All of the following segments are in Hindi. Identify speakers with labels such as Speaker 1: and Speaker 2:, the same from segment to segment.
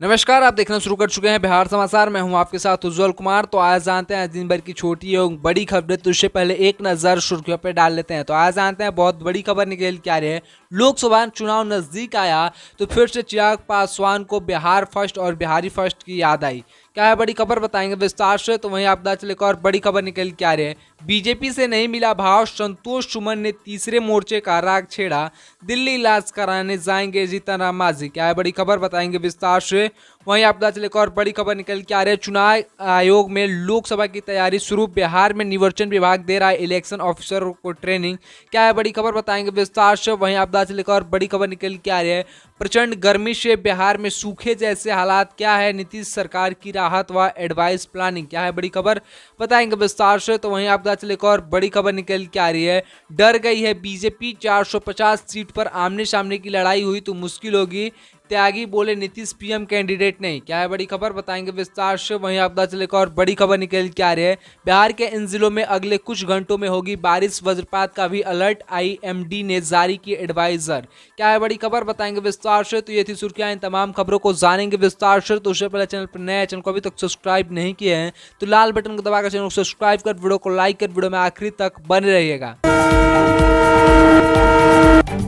Speaker 1: नमस्कार, आप देखना शुरू कर चुके हैं बिहार समाचार। मैं हूं आपके साथ उज्जवल कुमार। तो आज जानते हैं दिन भर की छोटी एवं बड़ी खबरें। तो उससे पहले एक नजर सुर्खियों पर डाल लेते हैं। तो आज जानते हैं बहुत बड़ी खबर निकल के आ रही है। लोकसभा चुनाव नजदीक आया तो फिर से चिराग पासवान को बिहार फर्स्ट और बिहारी फर्स्ट की याद आई। क्या है बड़ी खबर, बताएंगे विस्तार से। तो वहीं आप चले एक और बड़ी खबर निकल के आ रही है। बीजेपी से नहीं मिला भाव, संतोष सुमन ने तीसरे मोर्चे का राग छेड़ा। दिल्ली इलाज कराने जाएंगे जीतन राम मांझी। क्या है बड़ी खबर, बताएंगे विस्तार से। वहीं आप चले एक और बड़ी खबर निकल के आ रही है। चुनाव आयोग में लोकसभा की तैयारी शुरू, बिहार में निर्वाचन विभाग दे रहा है इलेक्शन ऑफिसर को ट्रेनिंग। क्या है बड़ी खबर, बताएंगे विस्तार से। वहीं आप चले एक और बड़ी खबर निकल के आ रही है। प्रचंड गर्मी से बिहार में सूखे जैसे हालात, क्या है नीतीश सरकार की राहत व एडवाइस प्लानिंग। क्या है बड़ी खबर, बताएंगे विस्तार से। तो वहीं आप चले एक और बड़ी खबर निकल के आ रही है। डर गई है बीजेपी, 450 सीट पर आमने सामने की लड़ाई हुई तो मुश्किल होगी, त्यागी बोले नीतीश पीएम कैंडिडेट नहीं। क्या है बड़ी खबर, बताएंगे विस्तार से। वहीं आप चले एक और बड़ी खबर निकल के आ रही है। बिहार के इन जिलों में अगले कुछ घंटों में होगी बारिश, वज्रपात का भी अलर्ट, आईएमडी ने जारी की एडवाइजर। क्या है बड़ी खबर, बताएंगे विस्तार से। तो ये थी सुर्खियां, इन तमाम खबरों को जानेंगे विस्तार से। तो उससे पहले चैनल पर नए, चैनल को अभी तक सब्सक्राइब नहीं किए हैं तो लाल बटन को दबाकर चैनल को सब्सक्राइब कर वीडियो को लाइक कर वीडियो में आखिरी तक बने रहिएगा।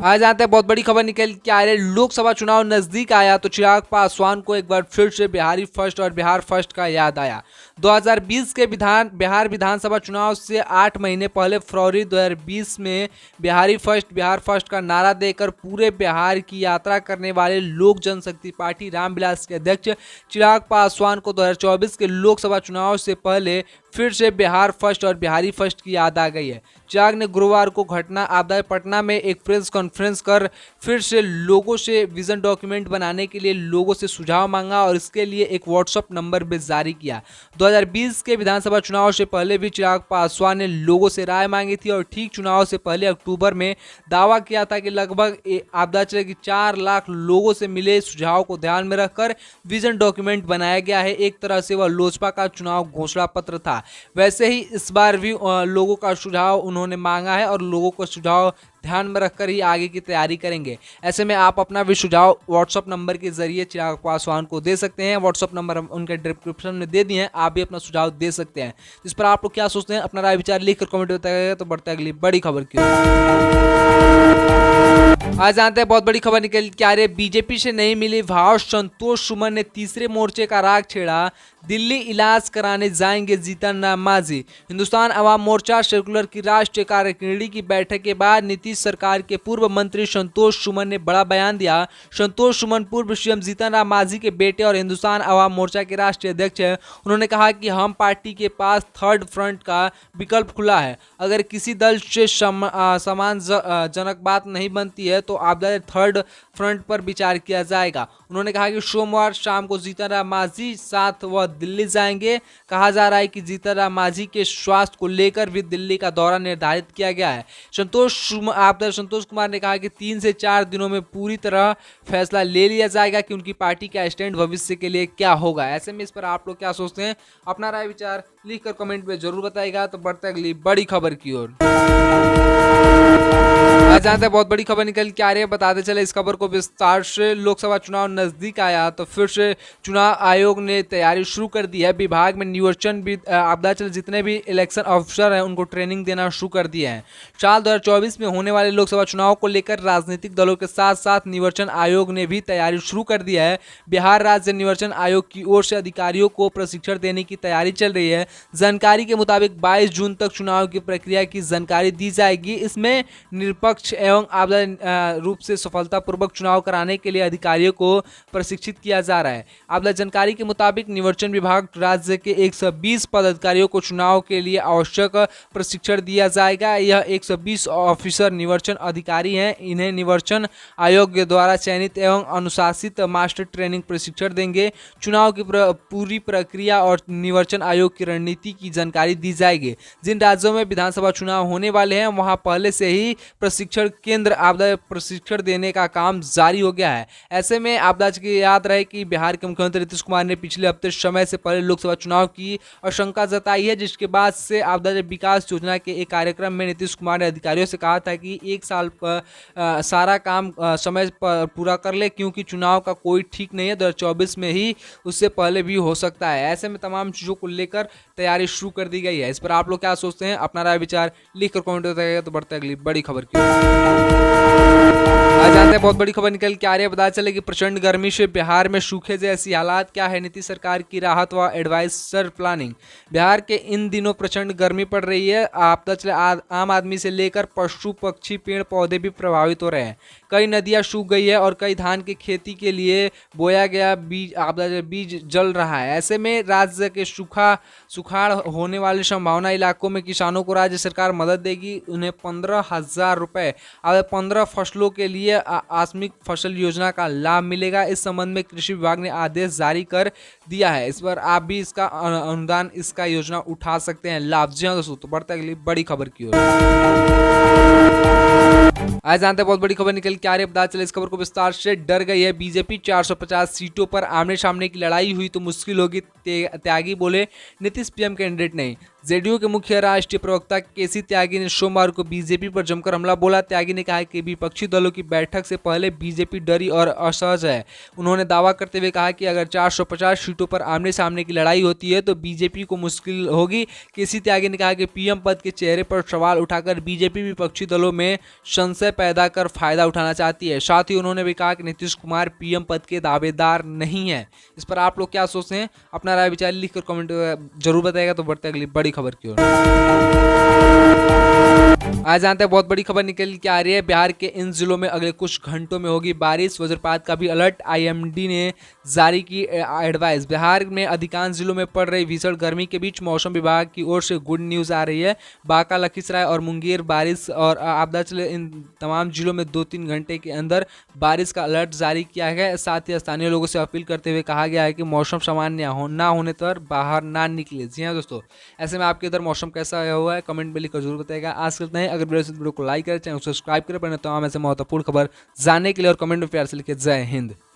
Speaker 1: आज आते हैं बहुत बड़ी खबर निकल के आ रही है। लोकसभा चुनाव नजदीक आया तो चिराग पासवान को एक बार फिर से बिहारी फर्स्ट और बिहार फर्स्ट का याद आया। 2020 के बिहार विधानसभा चुनाव से 8 महीने पहले फरवरी 2020 में बिहार फर्स्ट का नारा देकर पूरे बिहार की यात्रा करने वाले लोक जनशक्ति पार्टी रामविलास के अध्यक्ष चिराग पासवान को 2024 के लोकसभा चुनाव से पहले फिर से बिहार फर्स्ट और बिहारी फर्स्ट की याद आ गई है। चिराग ने गुरुवार को घटना आपदा पटना में एक प्रेस कॉन्फ्रेंस कर फिर से लोगों से विजन डॉक्यूमेंट बनाने के लिए लोगों से सुझाव मांगा और इसके लिए एक व्हाट्सएप नंबर भी जारी किया। 2020 के विधानसभा चुनाव से पहले भी चिराग पासवान ने लोगों से राय मांगी थी और ठीक चुनाव से पहले अक्टूबर में दावा किया था कि लगभग आपदा चले कि 4 लाख लोगों से मिले सुझाव को ध्यान में रखकर विजन डॉक्यूमेंट बनाया गया है। एक तरह से वह लोजपा का चुनाव घोषणा पत्र था। वैसे ही इस बार भी लोगों का सुझाव उन्होंने मांगा है और लोगों को सुझाव ध्यान में रखकर ही आगे की तैयारी करेंगे। ऐसे में आप अपना भी सुझाव व्हाट्सएप नंबर के जरिए चिराग पासवान को दे सकते हैं। व्हाट्सएप नंबर हम उनके डिस्क्रिप्शन में दे दिए हैं, आप भी अपना सुझाव दे सकते हैं। इस पर आप लोग क्या सोचते हैं, अपना राय विचार लिखकर कमेंट बताइएगा। तो बढ़ते अगली बड़ी खबर की। आज जानते हैं बहुत बड़ी खबर निकल के आ रही है। बीजेपी से नहीं मिली भाव, संतोष सुमन ने तीसरे मोर्चे का राग छेड़ा। दिल्ली इलाज कराने जाएंगे जीतन राम मांझी। हिंदुस्तान अवाम मोर्चा सर्कुलर की राष्ट्रीय कार्यकारिणी की बैठक के बाद नीतीश सरकार के पूर्व मंत्री संतोष सुमन ने बड़ा बयान दिया। संतोष सुमन पूर्व सीएम जीतन राम मांझी के बेटे और हिंदुस्तान अवाम मोर्चा के राष्ट्रीय अध्यक्ष हैं। उन्होंने कहा कि हम पार्टी के पास थर्ड फ्रंट का विकल्प खुला है। अगर किसी दल से सम्मानजनक बात नहीं बनती है तो आप थर्ड फ्रंट पर विचार किया जाएगा। उन्होंने कहा कि सोमवार शाम को जीतन राम मांझी साथ वह दिल्ली जाएंगे। कहा जा रहा है कि जीतन राम मांझी के स्वास्थ्य को लेकर भी दिल्ली का दौरा निर्धारित किया गया है। संतोष कुमार ने कहा कि 3 से 4 दिनों में पूरी तरह फैसला ले लिया जाएगा कि उनकी पार्टी का स्टैंड भविष्य के लिए क्या होगा। ऐसे में इस पर आप लोग क्या सोचते हैं, अपना राय विचार लिखकर कमेंट में जरूर बताइएगा। तो बढ़ते अगली बड़ी खबर की ओर। आज जानते हैं बहुत बड़ी खबर निकल के आ रही है। बताते चले इस खबर को विस्तार से। लोकसभा चुनाव नजदीक आया तो फिर से चुनाव आयोग ने तैयारी शुरू कर दी है। विभाग में निर्वाचन भी आपदा चले जितने भी इलेक्शन ऑफिसर हैं उनको ट्रेनिंग देना शुरू कर दिया है। साल 2024 में होने वाले लोकसभा चुनाव को लेकर राजनीतिक दलों के साथ साथ निर्वाचन आयोग ने भी तैयारी शुरू कर दी है। बिहार राज्य निर्वाचन आयोग की ओर से अधिकारियों को प्रशिक्षण देने की तैयारी चल रही है। जानकारी के मुताबिक 22 जून तक चुनाव की प्रक्रिया की जानकारी दी जाएगी। इसमें निष्पक्ष एवं आपदा रूप से सफलतापूर्वक चुनाव कराने के लिए अधिकारियों को प्रशिक्षित किया जा रहा है। आपदा जानकारी के मुताबिक निर्वाचन विभाग राज्य के 120 पदाधिकारियों को चुनाव के लिए आवश्यक प्रशिक्षण दिया जाएगा। यह 120 ऑफिसर निर्वाचन अधिकारी हैं। इन्हें निर्वाचन आयोग द्वारा चयनित एवं अनुशासित मास्टर ट्रेनिंग प्रशिक्षण देंगे। चुनाव की पूरी प्रक्रिया और निर्वाचन आयोग की रणनीति की जानकारी दी जाएगी। जिन राज्यों में विधानसभा चुनाव होने वाले हैं वहां पहले से ही प्रशिक्षण प्रशिक्षण केंद्र आपदा प्रशिक्षण देने का काम जारी हो गया है। ऐसे में आपदा की याद रहे कि बिहार के मुख्यमंत्री नीतीश कुमार ने पिछले हफ्ते समय से पहले लोकसभा चुनाव की आशंका जताई है, जिसके बाद से आपदा विकास योजना के एक कार्यक्रम में नीतीश कुमार ने अधिकारियों से कहा था कि एक साल पर सारा काम समय पर पूरा कर ले, क्योंकि चुनाव का कोई ठीक नहीं है, 2024 में ही उससे पहले भी हो सकता है। ऐसे में तमाम चीज़ों को लेकर तैयारी शुरू कर दी गई है। इस पर आप लोग क्या सोचते हैं? अपना राय विचार लिख कर कमेंट बताइएगा। तो बढ़ते अगली बड़ी खबर की आज जानते हैं बहुत बड़ी खबर निकल के आ रही है। पता चले कि प्रचंड गर्मी से बिहार में सूखे जैसी हालात, क्या है नीतीश सरकार की राहत व एडवाइजर प्लानिंग। बिहार के इन दिनों प्रचंड गर्मी पड़ रही है। पता चले आम आदमी से लेकर पशु पक्षी पेड़ पौधे भी प्रभावित हो रहे हैं। कई नदियां सूख गई है और कई धान की खेती के लिए बोया गया बीज जल रहा है। ऐसे में राज्य के सुखाड़ होने वाली संभावना इलाकों में किसानों को राज्य सरकार मदद देगी। उन्हें 15,000 रुपये 15 फसलों के लिए आकस्मिक फसल योजना का लाभ मिलेगा। इस संबंध में कृषि विभाग ने आदेश जारी कर दिया है। इस पर आप भी इसका अनुदान इसका योजना उठा सकते हैं लाभ। जी हाँ दोस्तों, तो बढ़ते अगली बड़ी खबर की ओर आज जानते हैं बहुत बड़ी खबर निकल के आ रही है। पता चले इस खबर को विस्तार से। डर गई है बीजेपी, 450 सीटों पर आमने सामने की लड़ाई हुई तो मुश्किल होगी, त्यागी बोले नीतीश पीएम कैंडिडेट नहीं। जेडीयू के मुख्य राष्ट्रीय प्रवक्ता केसी त्यागी ने सोमवार को बीजेपी पर जमकर हमला बोला। त्यागी ने कहा कि विपक्षी दलों की बैठक से पहले बीजेपी डरी और असहज है। उन्होंने दावा करते हुए कहा कि अगर 450 सीटों पर आमने सामने की लड़ाई होती है तो बीजेपी को मुश्किल होगी। केसी त्यागी ने कहा कि पीएम पद के चेहरे पर सवाल उठाकर बीजेपी विपक्षी दलों में संशय पैदा कर फायदा उठाना चाहती है। साथ ही उन्होंने भी कहा कि नीतीश कुमार पीएम पद के दावेदार नहीं है। इस पर आप लोग क्या सोचते हैं? अपना राय विचार लिखकर कमेंट जरूर बताएगा। तो बढ़ते अगली बड़ी खबर की ओर आज जानते हैं बहुत बड़ी खबर निकल के आ रही है। बिहार के इन जिलों में अगले कुछ घंटों में होगी बारिश, वज्रपात का भी अलर्ट आईएमडी ने जारी की एडवाइस। बिहार में अधिकांश जिलों में पड़ रही भीषण गर्मी के बीच मौसम विभाग की ओर से गुड न्यूज आ रही है। बांका, लखीसराय और मुंगेर बारिश और आपदा चले इन तमाम जिलों में 2-3 घंटे के अंदर बारिश का अलर्ट जारी किया गया है। साथ ही स्थानीय लोगों से अपील करते हुए कहा गया है कि मौसम सामान्य ना होने पर बाहर ना निकले। जी हाँ दोस्तों, ऐसे में आपके इधर मौसम कैसा हुआ है कमेंट में लिखकर जरूर बताएगा। आज करते हैं, अगर वीडियो को लाइक करें, चैनल को सब्सक्राइब करें, पर तो हम ऐसे महत्वपूर्ण खबर जानने के लिए और कमेंट में प्यार से लिखे जय हिंद।